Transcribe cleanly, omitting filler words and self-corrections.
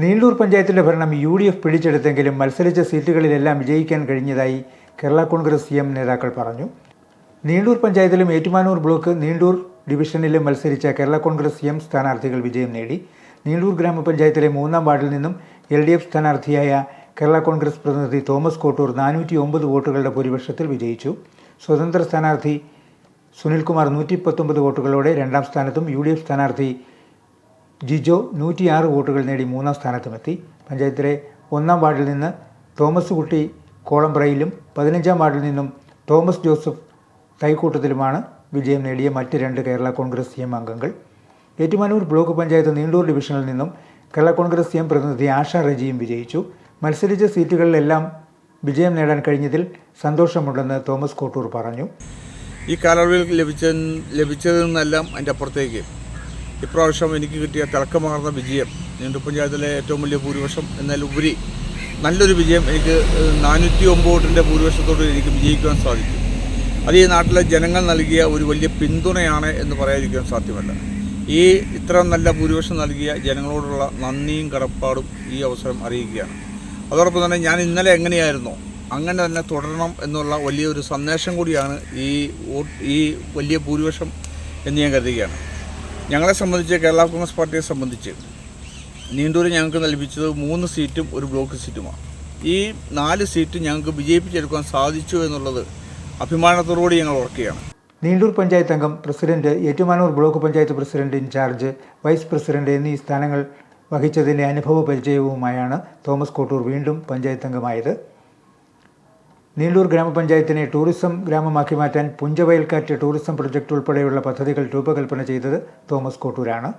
നീണ്ടൂർ പഞ്ചായത്തിലെ ഭരണം UDF പിടിച്ചെടുത്തെങ്കിലും മത്സരിച്ച സീറ്റുകളിലെല്ലാം വിജയിക്കാൻ കഴിഞ്ഞതായി കേരള കോൺഗ്രസ് എം നേതാക്കൾ പറഞ്ഞു. നീണ്ടൂർ പഞ്ചായത്തിലും ഏറ്റുമാനൂർ ബ്ലോക്ക് നീണ്ടൂർ ഡിവിഷനിലും മത്സരിച്ച കേരള കോൺഗ്രസ് എം സ്ഥാനാർത്ഥികൾ വിജയം നേടി. നീണ്ടൂർ ഗ്രാമപഞ്ചായത്തിലെ 3-ാം വാർഡിൽ നിന്നും LDF സ്ഥാനാർത്ഥിയായ കേരള കോൺഗ്രസ് പ്രതിനിധി തോമസ് കോട്ടൂർ 409 വോട്ടുകളുടെ ഭൂരിപക്ഷത്തിൽ വിജയിച്ചു. സ്വതന്ത്ര സ്ഥാനാർത്ഥി സുനിൽകുമാർ 119 വോട്ടുകളോടെ 2-ാം സ്ഥാനത്തും UDF സ്ഥാനാർത്ഥി ജിജോ 106 വോട്ടുകൾ നേടി 3-ാം സ്ഥാനത്തുമെത്തി. പഞ്ചായത്തിലെ 1-ാം വാർഡിൽ നിന്ന് തോമസ് കുട്ടി കോളമ്പ്രയിലും 15-ാം വാർഡിൽ നിന്നും തോമസ് ജോസഫ് തൈക്കൂട്ടത്തിലുമാണ് വിജയം നേടിയ മറ്റ് 2 കേരള കോൺഗ്രസ് എം അംഗങ്ങൾ. ഏറ്റുമാനൂർ ബ്ലോക്ക് പഞ്ചായത്ത് നീണ്ടൂർ ഡിവിഷനിൽ നിന്നും കേരള കോൺഗ്രസ് എം പ്രതിനിധി ആശ റജിയും വിജയിച്ചു. മത്സരിച്ച സീറ്റുകളിലെല്ലാം വിജയം നേടാൻ കഴിഞ്ഞതിൽ സന്തോഷമുണ്ടെന്ന് തോമസ് കോട്ടൂർ പറഞ്ഞു. ഈ കാലയളവിൽ ലഭിച്ചതിൽ നിന്നെല്ലാം അതിൻ്റെ അപ്പുറത്തേക്ക് ഇപ്രാവശ്യം എനിക്ക് കിട്ടിയ തിളക്കമാർന്ന വിജയം, നീണ്ടൂർ പഞ്ചായത്തിലെ ഏറ്റവും വലിയ ഭൂരിപക്ഷം എന്നാലുപരി നല്ലൊരു വിജയം, എനിക്ക് 409 വോട്ടിൻ്റെ ഭൂരിപക്ഷത്തോട് എനിക്ക് വിജയിക്കുവാൻ സാധിക്കും. അത് ഈ നാട്ടിലെ ജനങ്ങൾ നൽകിയ ഒരു വലിയ പിന്തുണയാണ് എന്ന് പറയാതിരിക്കാൻ സാധ്യമല്ല. ഈ ഇത്ര നല്ല ഭൂരിപക്ഷം നൽകിയ ജനങ്ങളോടുള്ള നന്ദിയും കടപ്പാടും ഈ അവസരം അറിയിക്കുകയാണ്. അതോടൊപ്പം തന്നെ ഞാൻ ഇന്നലെ എങ്ങനെയായിരുന്നോ അങ്ങനെ തന്നെ തുടരണം എന്നുള്ള വലിയൊരു സന്ദേശം കൂടിയാണ് ഈ വലിയ ഭൂരിപക്ഷം എന്ന് ഞാൻ കരുതുകയാണ്. ഞങ്ങളെ സംബന്ധിച്ച്, കേരള കോൺഗ്രസ് പാർട്ടിയെ സംബന്ധിച്ച് നീണ്ടൂരിൽ ഞങ്ങൾക്ക് ലഭിച്ചത് 3 സീറ്റും 1 ബ്ലോക്ക് സീറ്റുമാണ്. ഈ 4 സീറ്റ് ഞങ്ങൾക്ക് വിജയിപ്പിച്ചെടുക്കാൻ സാധിച്ചു എന്നുള്ളത് അഭിമാനത്തോടുകൂടി ഞങ്ങൾ ഓർക്കുകയാണ്. നീണ്ടൂർ പഞ്ചായത്ത് അംഗം, president, Ettumanoor block panchayat president incharge, vice president എന്നീ സ്ഥാനങ്ങൾ വഹിച്ചതിൻ്റെ അനുഭവ പരിചയവുമായാണ് തോമസ് കോട്ടൂർ വീണ്ടും പഞ്ചായത്ത് അംഗമായത്. നീണ്ടൂർ ഗ്രാമപഞ്ചായത്തിനെ ടൂറിസം ഗ്രാമമാക്കി മാറ്റാൻ പുഞ്ചവയൽക്കാറ്റ് ടൂറിസം പ്രൊജക്ട് ഉൾപ്പെടെയുള്ള പദ്ധതികൾ രൂപകൽപ്പന ചെയ്തത് തോമസ് കോട്ടൂരാണ്.